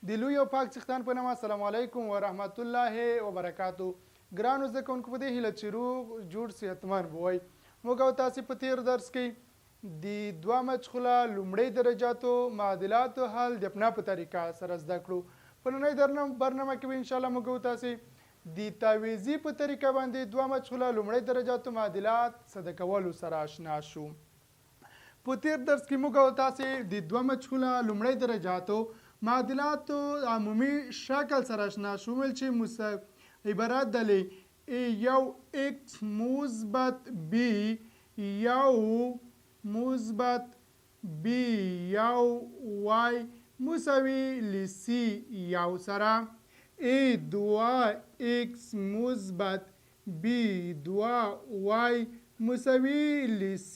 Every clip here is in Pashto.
د لوی او پاک څښتن په نامه السلام علیکم ورحمت الله وبرکاتو. ګرانو زده کوونکو په دې هیله چې روغ جوړ صحتمند به وئ. موږ او تاسې په تېر درس کې د دوه مجهوله لومړۍ درجاتو معادلاتو حل د اپنا په طریقه سره زده کړو. په نننۍ برنامه کې به انشاءالله موږ او تاسې د تعویضي په طریقه باندې دوه مجهوله لومړۍ درجاتو معادلات ساده کولو سره آشنا شو. په تېر درس کې موږ او تاسې د دوه مجهوله لومړۍ درجاتو معادلاتو عمومي شکل سره آشنا شو چې عبارت د یو x مثبت b یو مثبت b یو y مساوي ل c یو سره دوه x مثبت b دوه y مساوي ل c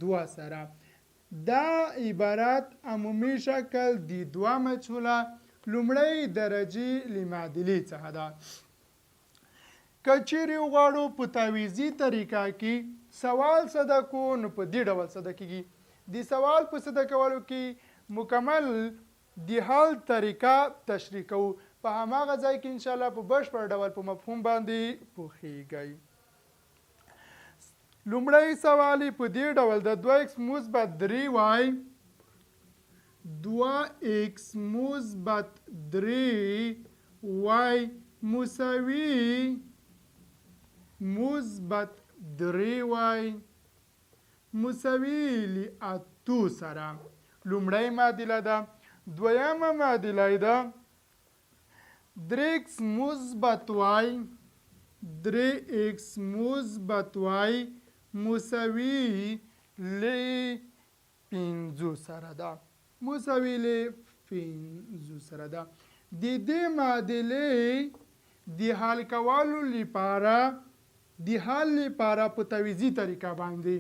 دوه سره. دا عبارت عمومي شکل د دوه مجهوله لومړۍ درجې له معادلې څخه ده. که چیرې وغواړو په تعویضي طریقه کې سوال ساده کو نو په دې ډول ساده کیږي. د سوال په ساده کولو کې مکمل د حل طریقه تشریح کوو. په هماغه ځای کې انشاءالله په بشپړ ډول په مفهوم باندې پوهیږئ. لومړی سوال په دې ډول د 2x مثبت 3y 2x مثبت 3y مساوي مثبت 3y مساوي ل 8 سره لومړی معادله ده. دویمه معادله ده 3x مثبت y 3x مثبت y مساوي ل 5 سره ده مساوي ل 5 سره ده. د دې معادلې د حل کولو لپاره په تعویضي طریقه باندې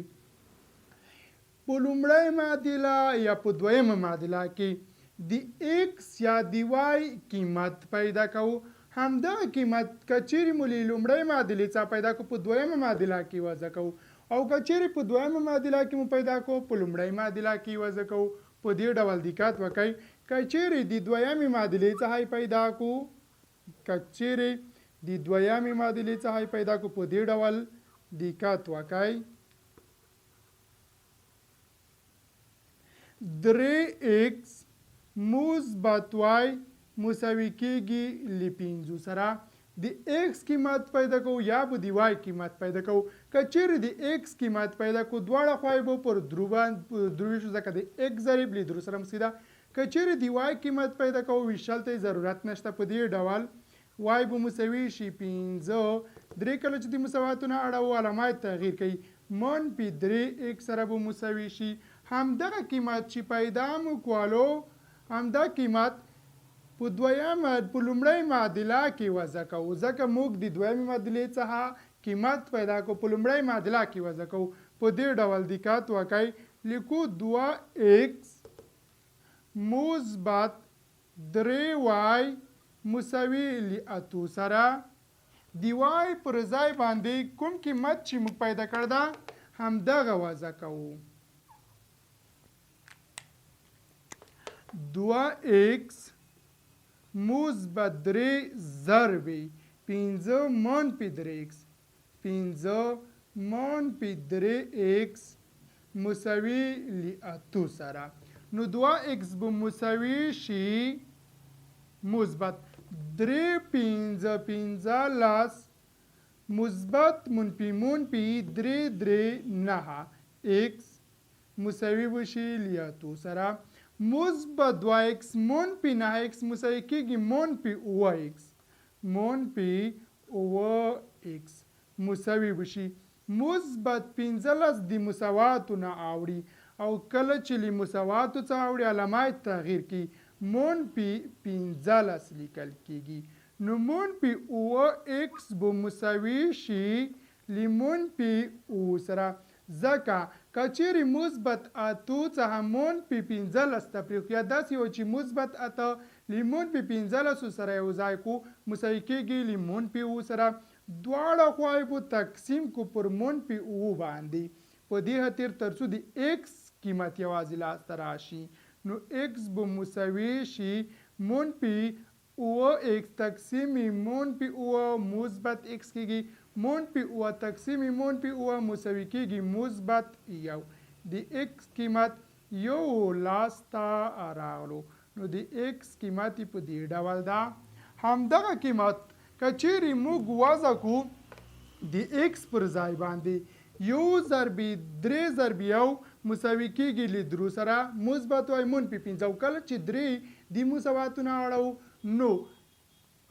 په لومړی معادله یا په دویمه معادله کې د x یا د y قیمت پیدا کوو. همدغه قیمت که چیرې مو له لومړۍ معادلې څخه پیدا کوو په دویمه معادله کې وضع کوو او که چیرې په دویمه معادله کې مو پیدا کوو په لومړۍ معادله کې وضع کوو. په دې ډول دقت وکړئ. که چیرې د دویمې معادلې څخه پیدا کوو په دې ډول دقت وکړئ. 3x مثبت y مساوي کېږي ل 5 سره. د x قیمت پیدا کوو یا به د y قیمت پیدا کوو. که چیرې د x قیمت پیدا کوو دواړه خواوې به پر درو شو ځکه د x ضریب له درو سره مساوي ده. که چیرې د y قیمت پیدا کوو ویشل ته ضرورت نشته. په دې ډول y به مساوي شي 5 درې کله چې د مساواتو نه اړوو علامات تغییر کوي منفي 3x سره به مساوي شي. همدغه قیمت چې پیدا مو کولو همدا قیمت په لومړۍ معادله کې وضع کوو ځکه موږ د دویمې معادلې څخه قیمت پیدا کوو په لومړۍ معادله کې وضع کوو. په دې ډول دقت وکړئ. لیکو 2x مثبت 3y مساوي ل 8 سره د y پر ځای باندې کوم قیمت چې موږ پیدا کړ ده همدغه وضع کوو. 2x مثبت 3 ضرب 5 منفي 3x 5 منفي 3x مساوي ل 8 سره. نو 2x به مساوي شي مثبت 3 5 15 مثبت منفي 3 9 x مساوي بشي ل 8 سره. مثبت 2x منفي 9x مساوي کېږي منفي 9x مساوي بشي مثبت 15 د مساواتو نه اوړي او کله چې له مساواتو څخه اوړي علامات تغییر کوي منفي 15 لیکل کېږي. نو منفي 9x به مساوي شي ل منفي سره ځکه که چیرې مثبت 8 څخه منفي 15 تفریق یا داسې و چې مثبت 8 ل منفي 15 سره یو ځای کو مساوي کېږي ل منفي سره. دواړه خواوې به تقسیم کو پر منفي 9 باندې په دې خاطر تر څو د x قیمت یوازې لاسته راشي. نو x به مساوی شي منفي اوه x تقسیم منفي اوه مثبت x کېږي منفي اوه تقسیم منفي اوه مساوي کېږي مثبت یو د x قیمت یو لاس ته راغلو نو د x قیمت په دې ډول ده همدغه قیمت که چیرې موږ وضع کړو د x پر ځای باندې یو ضربې درې ضربې یو مساوي کېږي له درو سره مثبت وای منفي پنځه او کله چې درې د مساواتونه اړوو نو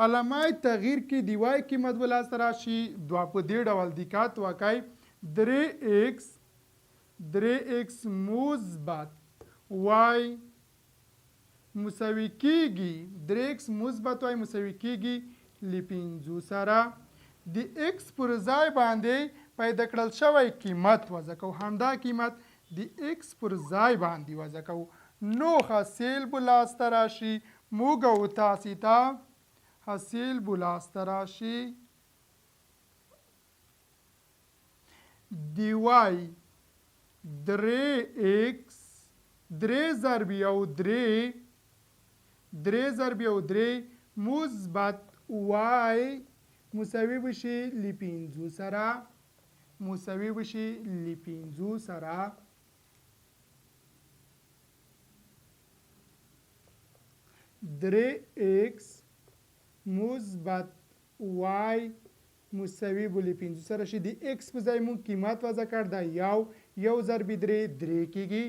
علامه تغییر کې د وای قیمت به لاسته راشي دوه په دې ډول دقت وکړئ درې ایکس مثبت وای مساوي کېږي درې ایکس مثبت وای مساوي کېږي له پنځو سره د ایکس پر ځای باندې پیدا کړل شوی قیمت وضع کوو همدا قیمت د ایکس پر ځای باندې وضع کوو نو حاصل به لاسته راشي موږ او تاسې ته حاصل به لاسته راشي دی وای درې ایکس درې ضرب یو درې ضرب یو درې مثبت وای مساوي به شي له پنځو سره مساوي به شي له پنځو سره درې ایکس مثبت وای مساوي به له پنځو سره شي د ایکس په ځای مونږ قیمت وضع کړ دا یو ضرب درې کېږي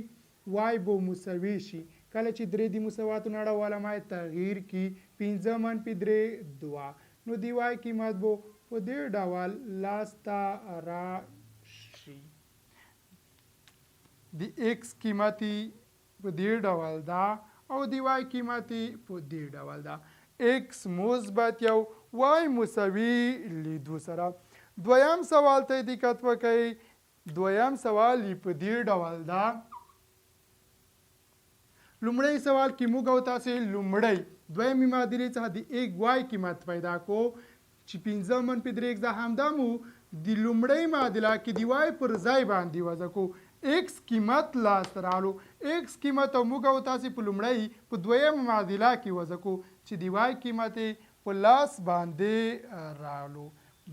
وای به مساوي شي کله چې درې د مساواتو نه اړوله ما تغییر کړي پنځه منفي درې دوه نو د وای قیمت به په دې ډول لاسته راشي د ایکس قیمت په دې ډول ده او د وای قیمت په دې ډول ده ایکس مثبت یو وای مساوي له دو سره دویم سوال ته دقت وکړئ دویم سوال په دې ډول ده لومړی سوال کې موږ او تاسې لومړی دویمې معادلې څخه د ایک وای قیمت پیدا کو چې پنځه منفي درې ایکس ده همدا مو د لومړۍ معادله کې د وای پر ځای باندې وضع کو ایکس قیمت لاسته راغلو ایکس قیمت او موږ او تاسې په لومړی په دویمه معادله کې وضع کو چې د وای قیمت په لاس باندې راغلو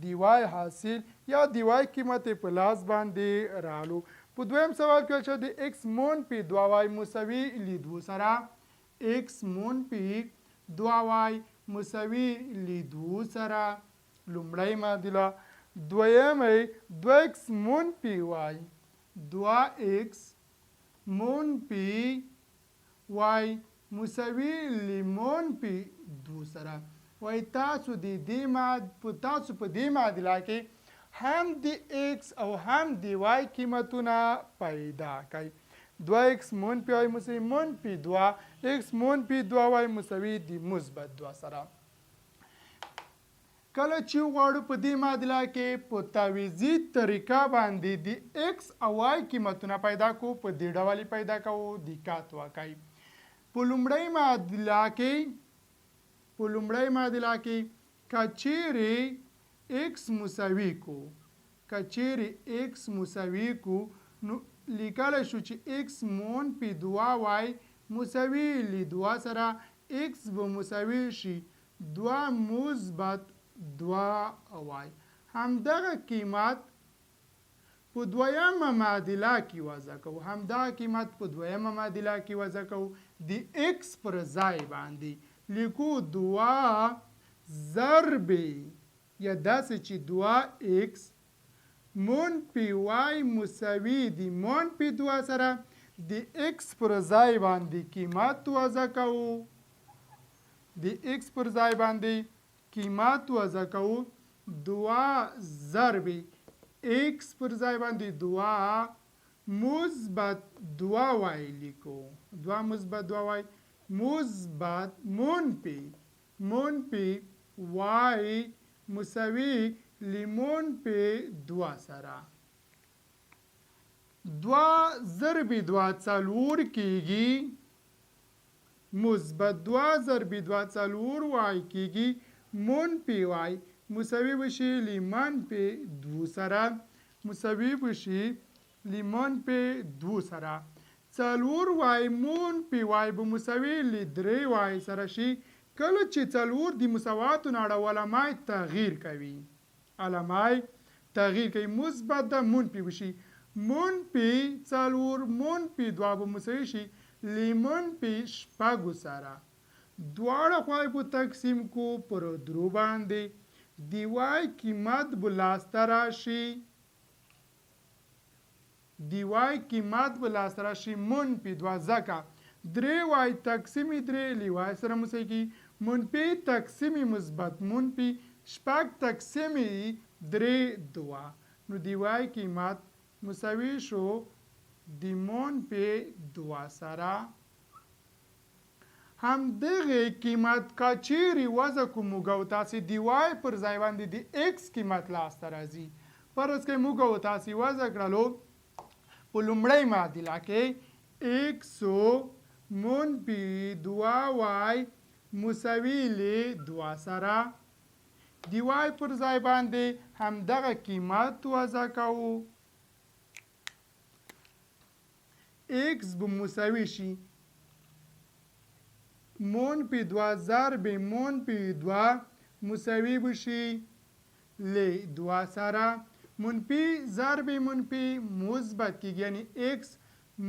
د وای حاصل یا د وای قیمت په لاس باندې راغلو په دویم سوال کې چې د ایکس منفي دوه وای مساوي له دوه سره ایکس منفي دوه وای مساوي له دوه سره لومړی معادله دویمه دوه ایکس منفي وای دوه ایکس منفي وای مساوي له منفي دوه سره وای تاسو په دې معادله کې هم د ایکس او هم د وای قیمتونه پیدا کړئ دوه ایکس منفي وای مساوي منفي دوه ایکس منفي دوه وای مساوي د مثبت دوه سره کله چې غواړو په دې معادله کې په تعویضي طریقه باندې د ایکس او وای قیمتونه پیدا کوو په دې ډول پیدا کوو دقت وکړئ په لومړۍ معادله کې که چیرې ایکس مساوي کو نو لیکلی شو چې ایکس منفي دوه وای مساوي له دوه سره ایکس به مساوي شي دوه مثبت دوه وای همدغه قیمت په دویمه معادله کې وضع کوو همدغه قیمت په دویمه معادله کې وضع کوو د ایکس پر ځای باندې لیکو دوه ضرب یا داسې چې دوه ایکس منفي وای مساوي د منفي دوه سره د ایکس پر ځای باندې قیمت وضع کوو د ایکس پر ځای باندې قیمت وضع کوو دوه ضرب ایکس پر ځای باندې دوه مثبت دوه وای لیکو دوه مثبت دوه وای مثبت منفي وای مساوي لیمون په دوه سره دوه ضرب دوه څلور کېږي مثبت دوه ضرب دوه څلور وای کېږي منفي وای مساوي به شي لیمون په دوه سره مساوي به شي لیمون په دوه سره څلور وای منفي وای به مساوي له درې وای سره شي کله چې څلور د مساواتو نه اړول علامه تغییر کوي مثبت د منفي وشي منفي څلور منفي دوه به مساوي شي له منفي شپږو سره دواړه خواوې به تقسیم کو پر درو باندې د وای قیمت به لاسته راشي منفي دوه ځکه درې وای تقسیم درې له وای سره مساوي کیږي منفي تقسیم مثبت منفي شپږ تقسیم درې دوه نو د وای قیمت مساوي شو د منفي دوه سره همدغه قیمت که چیرې وضع کوو موږ او تاسې د وای پر ځای باندې د ایکس قیمت لاسته راځي فرض کړئ موږ او تاسې وضع کړلو په لومړۍ معادله کې ایکس منفي دوه وای مساوي له دوه سره د وای پر ځای باندې همدغه قیمت وضع کوو ایکس به مساوي شي منفي دوه ضرب منفي دوه مساوي بشي له دوه سره منفي ضرب منفي مثبت کیږي یعنی ایکس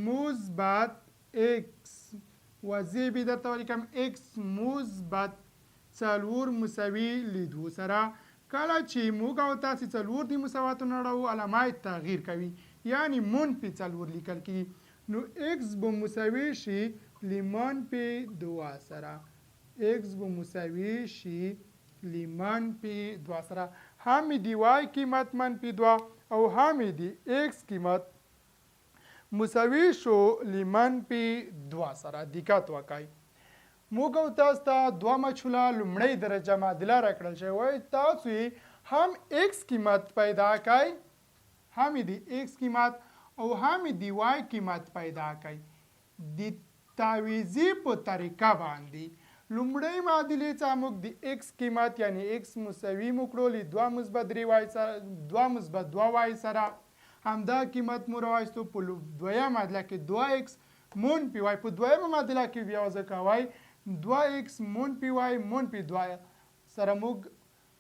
مثبت ایکس وضع به درته ولیکم ایکس مثبت څلور مساوي له دوه سره کله چې موږ او تاسې څلور د مساواتو نه اړوو علامه تغییر کوي یعنی منفي څلور لیکل کیږي نو ایکس به مساوي شي له منفي دوه سره ایکس به مساوي شي له منفي دوه سره هم د وای قیمت منفي دوه او هم د ایکس قیمت مساوي شو له منفي دوه سره دقت وکړئ موږ او تاسو ته دوه مجهوله لومړۍ درجه معادله راکړل شوې وای تاسو هم ایکس قیمت پیدا کړئ هم د ایکس قیمت او هم د وای قیمت پیدا کړئ د تعویضی په طریقه باندې لومړی معادلې څخه موږ د ایکس قیمت یعنی ایکس مساوي مو کړو له دوه مثبت درې وای سره دوه مثبت دوه وای سره همدا قیمت مو راوایستو په دویمه معادله کې دوه ایکس منفي وای په دویمه معادله کې بیا وضع کوئ دوه ایکس منفي وای منفي دوه سره موږ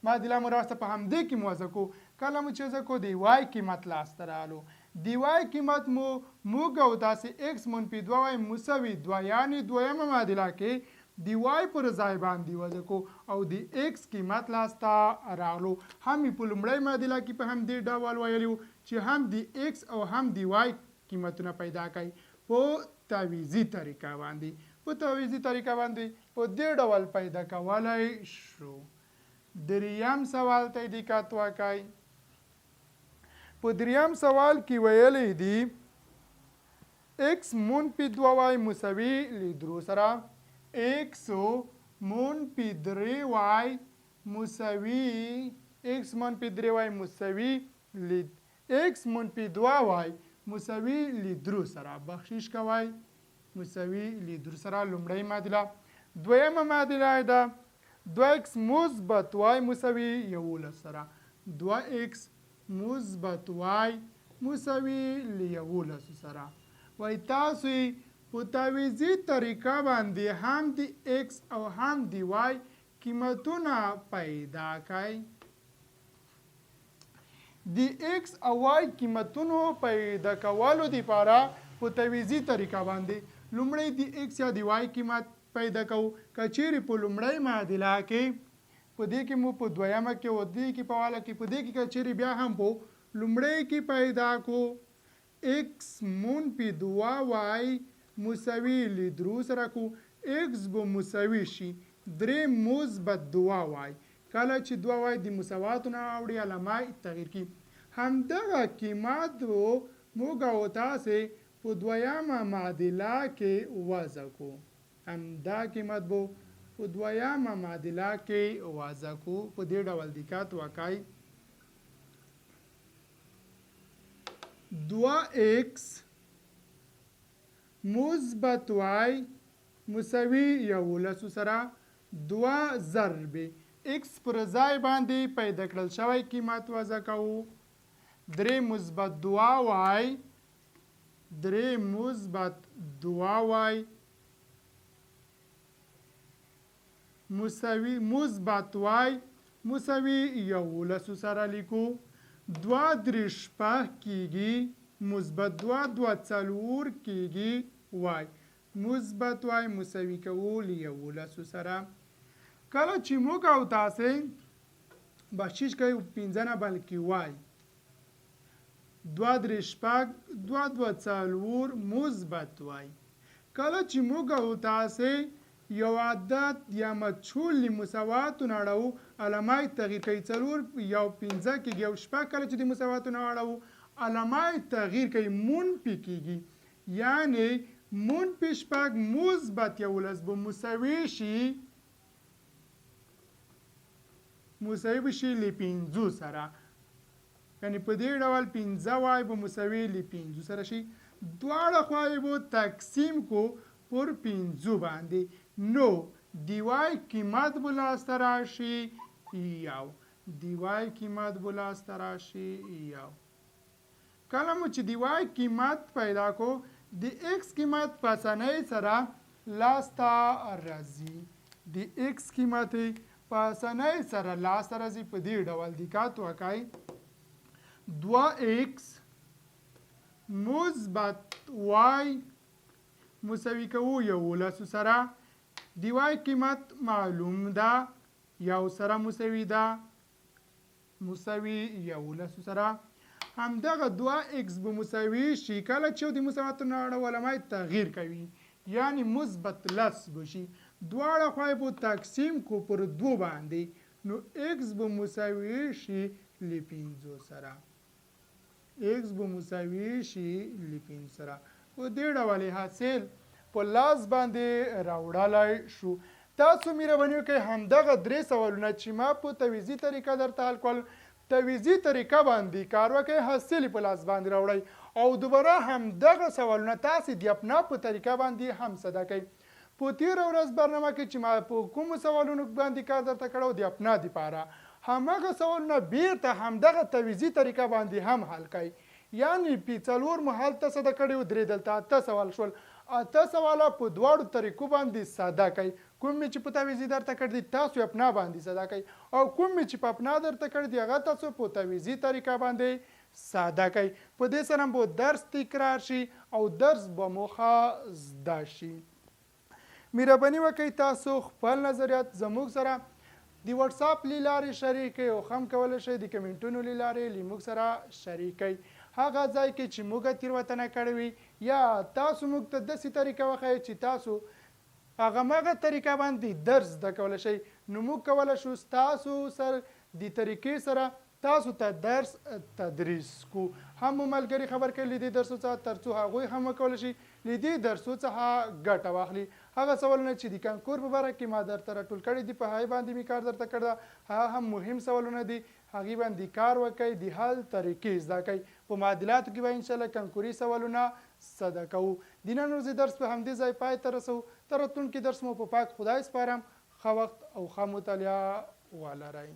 معادله مو راوسته په همدې کې مو وضع کوو کله مو چې وضع کوو د وای قیمت لاسته رالو د وای قیمت مو موږ او داسې ایکس منفي دوه وای مساوي دوه یعنی دویمه معادله کې د وای پر ځای باندې وضع کو او د ایکس قیمت لاسته راغلو هم په لومړۍ معادله کې په همدې ډول ویلو چې هم د ایکس او هم د وای قیمتونه پیدا کړئ په تعویضي طریقه باندې په دې ډول پیدا کولای شو دریم سوال ته دقت وکړئ په دریم سوال کې ویلې دي ایکس منفي دوه وای مساوي له درو سره ایکس منفي درې وای مساوي ایکس منفي درې وای مساوي له ایکس منفي دوه وای مساوي له درو سره بخشش کوئ مساوي له درو سره لومړۍ معادله دویمه معادله ده دوه ایکس مثبت وای مساوي 11 سره دوه ایکس مثبت وای مساوي له 11 سره وای تاسو په تعویضي طریقه باندې هم د ایکس او هم د وای قیمتونه پیدا کړئ د ایکس او وای قیمتونو پیدا کولو لپاره په تعویضي طریقه باندې لومړی د ایکس یا د وای قیمت پیدا کوو که چیرې په لومړۍ معادله کې په دې کې مو په دویمه کې او دې کې په واله کې په دې کې که چیرې بیا هم په لومړۍ کې پیدا کو ایکس منفي دوه وای مساوي له درو سره کو ایکس به مساوي شي درې مثبت دوه وای کله چې دوه وای د مساواتو نه اوړي علامه تغییر کی همدغه قیمت موږ او تاسې په دویمه معادله کې وضع کو همدا قیمت به په دویمه معادله کې وضع کو په دې ډول دقت وکړئ دوه ایکس مثبت وای مساوي 11 سره دوه ضرب ایکس پر ځای باندې پیدا کړل شوی قیمت وضع کوو درې مثبت دوه وای 3 مثبت 2 وای مساوي مثبت وای مساوي 11 سره لیکو 2 درې شپږ کیږي مثبت 2 2 څلور کیږي وای مثبت وای مساوي کول 11 سره کله چې موږ او تاسې بخشش کوي 15 نه بلکې وای 2 درې شپږ 2 2 څلور مثبت وای کله چې موږ او تاسې یو عدد یا مجهول لمساواتونه اړوو علامه تغییر کوي څلور یو 15 کېږي او شپږ کله چې د مساواتونه اړوو علامه تغییر کوي منفي کېږي یعنی منفي شپږ مثبت 11 به مساوي شي له 5 سره یعنی په دې ډول 15 وای به مساوي له 5 سره شي دواړه خواوې به تقسیم کو پر 5 باندې نو دی وای قیمت به لاسته راشي یو دی وای قیمت به لاسته راشي یو کله مو چې دی وای قیمت پیدا کو د ایکس قیمت په اسانۍ سره لاسته راځي د ایکس قیمت په اسانۍ سره لاسته راځي په دې ډول دقت وکړئ 2x مثبت y مساوي کوو 11 سره دی وای قیمت معلوم ده یو سره مساوي ده مساوي 11 سره همدغه 2x به مساوي شي کله چې د مساواتو نه اړه علامه تغییر کوي یعنی مثبت لس بشي دواړه خواوې به تقسیم کو پر 2 باندې نو x به مساوي شي له 5 سره x به مساوي شي له 5 سره په دې ډول حاصل په لاس باندې راوړلای شو تاسو مهرباني وکړئ همدغه 3 سوالونه چې ما په تعویضي طریقه درته حل کول تعویضي طریقه باندې کار وکړئ حاصل په لاس باندې راوړئ او دوباره همدغه سوالونه تاسو د اپنا په طریقه باندې هم صدا کوئ په تیر ورځ برنامه کې چې ما په کوم سوالونو باندې کار درته کړو د اپنا لپاره همغه سوالونه بیرته همدغه تعویضي طریقه باندې هم حل کړئ یعنی په څلور محل ته صدا کړی و درې دلته 8 سوال شول 8 سواله په دواړو طریقو باندې ساده کړئ کوم چې په تعویضي درته کړی دی تاسو اپنا باندې ساده کړئ او کوم چې په اپنا درته کړی دی هغه تاسو په تعویضي طریقه باندې ساده کړئ په دې سره به درس تکرار شي او درس به موخه زده شي مهرباني وکړئ تاسو خپل نظریات زموږ سره د واتس اپ لارې شریک کړئ او هم کولی شئ د کمنټونو لارې موږ سره شریک کړئ هغه ځای کې چې موږ تېروتنه کړې وي یا تاسو موږ ته داسې طریقه وښایئ چې تاسو هغه مغه طریقه باندې درس زده کولی شئ نو موږ کولی شو ستاسو سره د طریقې سره تاسو ته درس تدریس کو هم ملګري خبر کړي د درسو څخه ترڅو هغوی هم وکولی شي له دې درسو څخه ګټه واخلي هغه سوالونه چې د کانکور په باره کې ما درته راټول کړي دي په هغې باندې مې کار درته کړی ده هغه هم مهم سوالونه دي هغې باندې کار وکړئ د حل طریقې زده کړئ په معادلاتو کې به انشاءالله کانکوري سوالونه زده کوو د نن ورځې درس په همدې ځای پای ته رسوو تر راتلونکي درس مو په پاک خدای سپارم ښه وخت او ښه مطالعه ولرئ